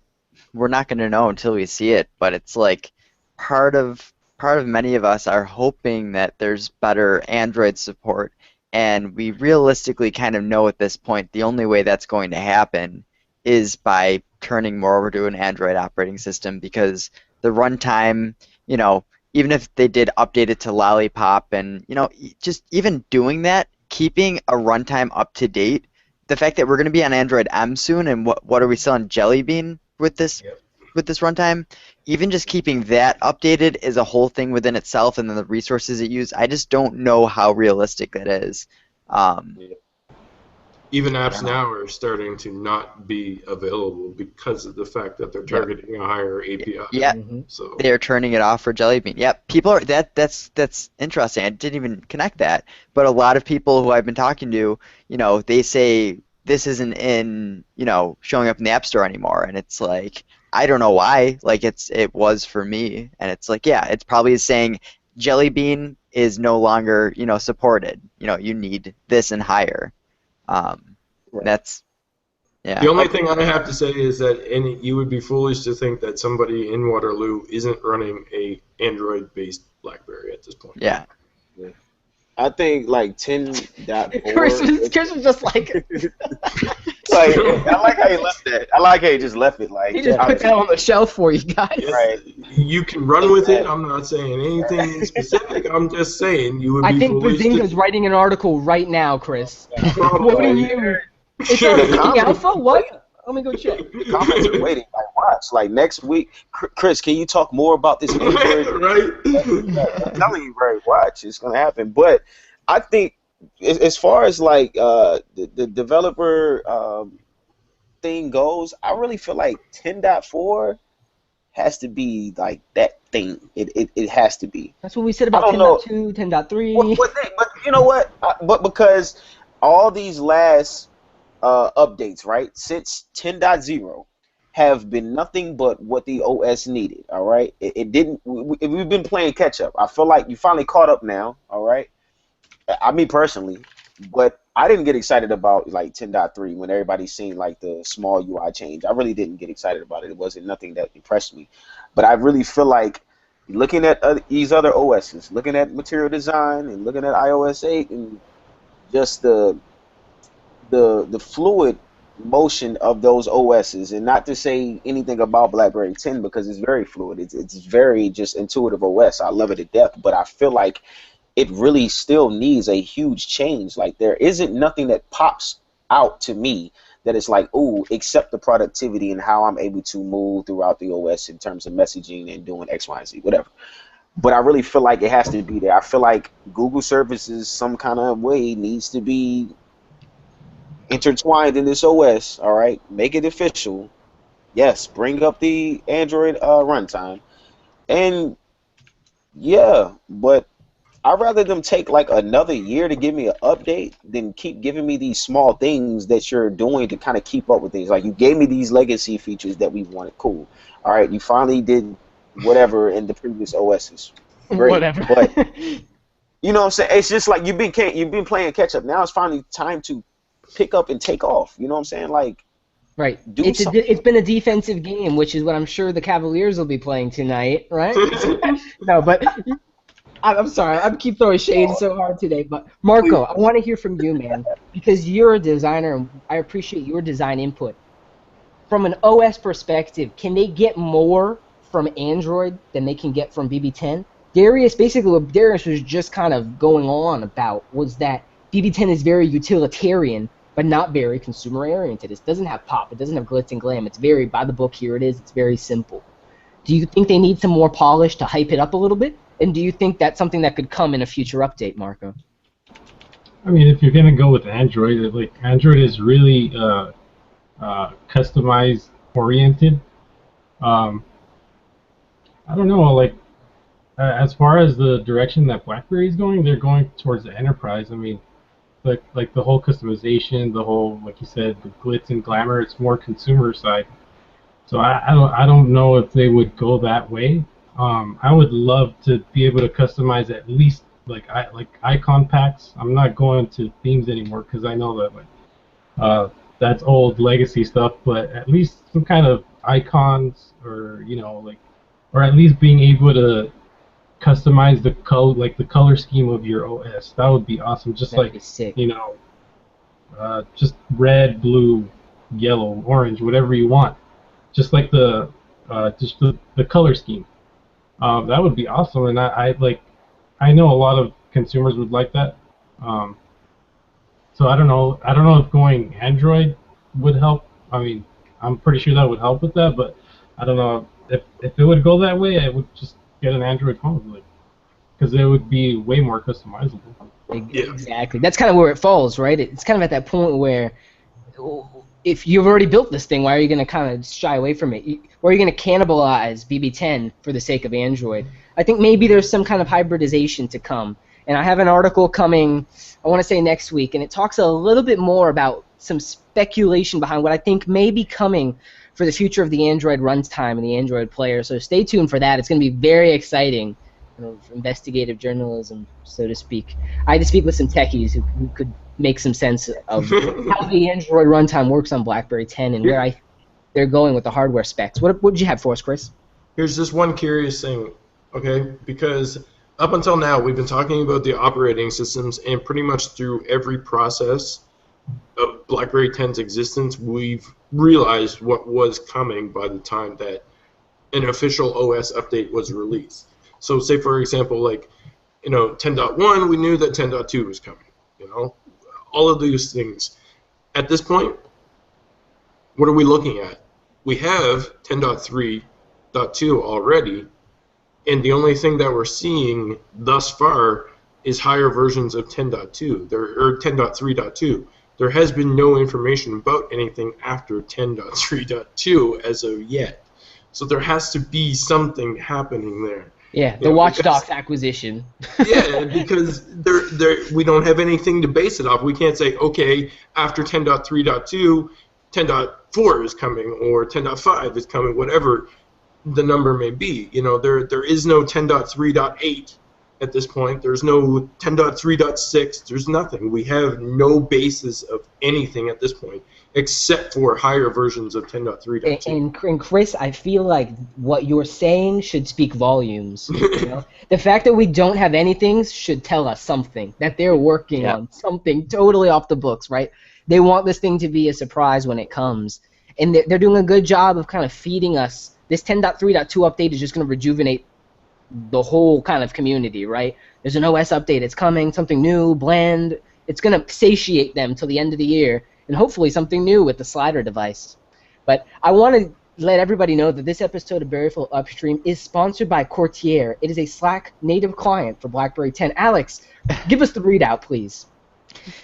we're not going to know until we see it, but it's like part of many of us are hoping that there's better Android support, and we realistically kind of know at this point the only way that's going to happen is by turning more over to an Android operating system, because the runtime, even if they did update it to Lollipop and, just even doing that, keeping a runtime up to date, the fact that we're going to be on Android M soon, and what are we still on Jelly Bean with this runtime? Even just keeping that updated is a whole thing within itself, and then the resources it uses, I just don't know how realistic that is. Even apps now are starting to not be available because of the fact that they're targeting a higher API. Yeah, so they're turning it off for Jelly Bean. Yep, people are that's interesting. I didn't even connect that, but a lot of people who I've been talking to, they say this isn't in, showing up in the App Store anymore. And it's like, I don't know why. Like it was for me. And it's like, yeah, it's probably saying Jelly Bean is no longer, supported. You need this and higher. Right. That's yeah. The only thing I have to say is that you would be foolish to think that somebody in Waterloo isn't running a Android-based BlackBerry at this point. Yeah. I think like 10.4. Chris was just like, like, I like how you left that. I like how you just left it. Like he just put that on the shelf for you guys. Right. You can run with it. I'm not saying anything specific. I'm just saying you would be I think foolish Bazinga's writing an article right now, Chris. Probably. Quoting you. It's Sure, on the King comments- Alpha? What? Let me go check. The comments are waiting. Like, watch. Like next week, Chris, can you talk more about this Android? Right? I'm telling you, Ray, watch. It's gonna happen. But I think as far as like the developer thing goes, I really feel like 10.4 has to be like that thing. It has to be. That's what we said about I don't know. 10.2, 10.3. But you know what? But because all these last updates, right, since 10.0 have been nothing but what the OS needed, all right? It didn't, we've been playing catch up. I feel like you finally caught up now, all right? I mean, personally, but I didn't get excited about like 10.3 when everybody's seen like the small UI change. I really didn't get excited about it. It wasn't nothing that impressed me. But I really feel like looking at these other OSs, looking at Material Design and looking at iOS 8 and just the fluid motion of those OSs, and not to say anything about BlackBerry 10 because it's very fluid. It's very just intuitive OS. I love it to death, but I feel like it really still needs a huge change. Like there isn't nothing that pops out to me that is like, ooh, except the productivity and how I'm able to move throughout the OS in terms of messaging and doing X, Y, and Z, whatever. But I really feel like it has to be there. I feel like Google services some kind of way needs to be intertwined in this OS, all right? Make it official. Yes, bring up the Android runtime. And yeah, but I'd rather them take like another year to give me an update than keep giving me these small things that you're doing to kind of keep up with things. Like you gave me these legacy features that we wanted. Cool. All right, you finally did whatever in the previous OSs. Great. Whatever. But you know what I'm saying? It's just like you've been playing catch up. Now it's finally time to pick up and take off. You know what I'm saying? Like, right. do something. It's been a defensive game, which is what I'm sure the Cavaliers will be playing tonight, right? No, but I'm sorry. I keep throwing shade so hard today. But Marco, I want to hear from you, man, because you're a designer, and I appreciate your design input. From an OS perspective, can they get more from Android than they can get from BB10? Basically what Darius was just kind of going on about was that BB10 is very utilitarian, but not very consumer-oriented. It doesn't have pop. It doesn't have glitz and glam. It's very, by the book, here it is. It's very simple. Do you think they need some more polish to hype it up a little bit? And do you think that's something that could come in a future update, Marco? I mean, if you're going to go with Android, like Android is really customized-oriented. I don't know, like, as far as the direction that BlackBerry is going, they're going towards the enterprise. I mean, like the whole customization, the whole, like you said, the glitz and glamour, it's more consumer side. So I don't know if they would go that way. I would love to be able to customize at least like icon packs. I'm not going to themes anymore because I know that like that's old legacy stuff. But at least some kind of icons, or or at least being able to customize the color scheme of your OS. That would be awesome. Just That'd like be sick. just red, blue, yellow, orange, whatever you want. Just like the color scheme. That would be awesome, and I know a lot of consumers would like that. So I don't know if going Android would help. I mean, I'm pretty sure that would help with that, but I don't know if it would go that way. I would just get an Android phone, because it would be way more customizable. Exactly. That's kind of where it falls, right? It's kind of at that point where if you've already built this thing, why are you going to kind of shy away from it? Or are you going to cannibalize BB10 for the sake of Android? I think maybe there's some kind of hybridization to come. And I have an article coming, I want to say next week, and it talks a little bit more about some speculation behind what I think may be coming for the future of the Android runtime and the Android player. So stay tuned for that. It's going to be very exciting. Investigative journalism, so to speak. I had to speak with some techies who could make some sense of how the Android runtime works on BlackBerry 10 and where they're going with the hardware specs. What did you have for us, Chris? Here's just one curious thing, okay? Because up until now, we've been talking about the operating systems, and pretty much through every process of BlackBerry 10's existence, we've realized what was coming by the time that an official OS update was released. So say, for example, like, 10.1, we knew that 10.2 was coming, all of these things. At this point, what are we looking at? We have 10.3.2 already, and the only thing that we're seeing thus far is higher versions of 10.2, or 10.3.2. There has been no information about anything after 10.3.2 as of yet. So there has to be something happening there. Yeah, the Watch Dogs acquisition. Yeah, because we don't have anything to base it off. We can't say, okay, after 10.3.2, 10.4 is coming, or 10.5 is coming, whatever the number may be. There is no 10.3.8 at this point. There's no 10.3.6. There's nothing. We have no basis of anything at this point, except for higher versions of 10.3.2. And Chris, I feel like what you're saying should speak volumes. The fact that we don't have anything should tell us something, that they're working on something totally off the books, right? They want this thing to be a surprise when it comes. And they're doing a good job of kind of feeding us. This 10.3.2 update is just going to rejuvenate the whole kind of community, right? There's an OS update. It's coming, something new, bland. It's going to satiate them till the end of the year. And hopefully something new with the slider device. But I want to let everybody know that this episode of BerryFlow Upstream is sponsored by Courtier. It is a Slack native client for BlackBerry 10. Alex, give us the readout, please.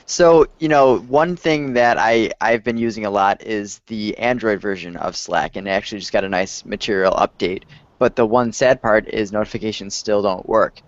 So, one thing that I've been using a lot is the Android version of Slack, and it actually just got a nice material update. But the one sad part is notifications still don't work.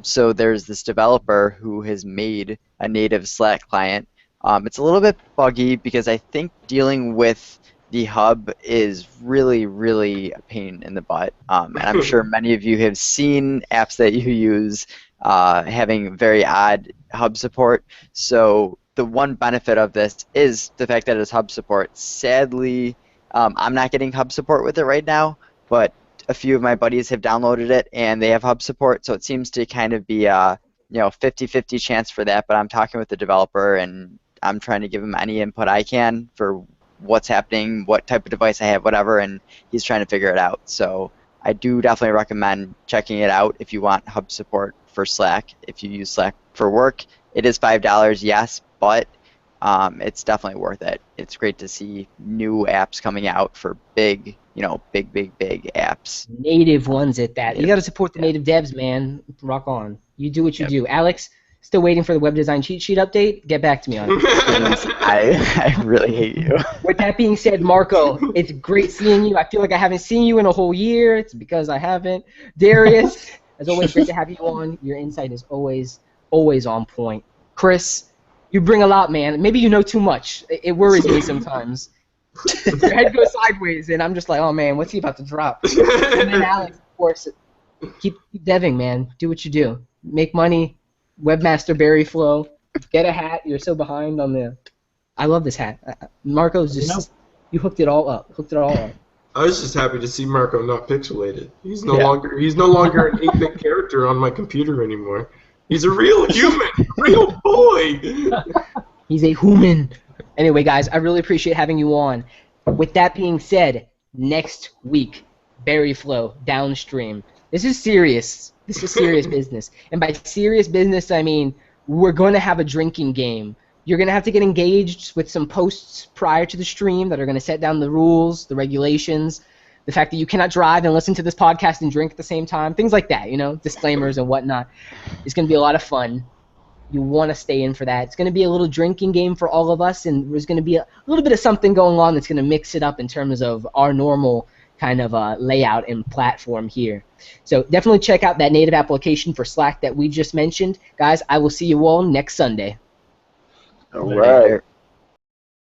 So there's this developer who has made a native Slack client. It's a little bit buggy because I think dealing with the hub is really, really a pain in the butt. And I'm sure many of you have seen apps that you use having very odd hub support. So the one benefit of this is the fact that it's hub support. Sadly, I'm not getting hub support with it right now, but a few of my buddies have downloaded it and they have hub support, so it seems to kind of be a 50-50 chance for that. But I'm talking with the developer and I'm trying to give him any input I can for what's happening, what type of device I have, whatever, and he's trying to figure it out. So I do definitely recommend checking it out if you want hub support for Slack. If you use Slack for work, it is $5, yes, but it's definitely worth it. It's great to see new apps coming out for big apps. Native ones at that. You got to support the native devs, man. Rock on. You do what you do. Alex, still waiting for the web design cheat sheet update? Get back to me on it. I really hate you. With that being said, Marco, it's great seeing you. I feel like I haven't seen you in a whole year. It's because I haven't. Darius, as always, great to have you on. Your insight is always on point. Chris, you bring a lot, man. Maybe you know too much. It worries me sometimes. Your head goes sideways, and I'm just like, oh, man, what's he about to drop? And then Alex, of course, keep deving, man. Do what you do. Make money. Webmaster BerryFlow. Get a hat. You're so behind on the... I love this hat. Marco's just... You hooked it all up. I was just happy to see Marco not pixelated. He's no longer an 8-bit character on my computer anymore. He's a real human, real boy. He's a human. Anyway, guys, I really appreciate having you on. With that being said, next week, BerryFlow Downstream. This is serious. This is serious business. And by serious business, I mean we're going to have a drinking game. You're going to have to get engaged with some posts prior to the stream that are going to set down the rules, the regulations, the fact that you cannot drive and listen to this podcast and drink at the same time, things like that, disclaimers and whatnot. It's going to be a lot of fun. You want to stay in for that. It's going to be a little drinking game for all of us, and there's going to be a little bit of something going on that's going to mix it up in terms of our normal kind of layout and platform here. So definitely check out that native application for Slack that we just mentioned. Guys, I will see you all next Sunday. All right.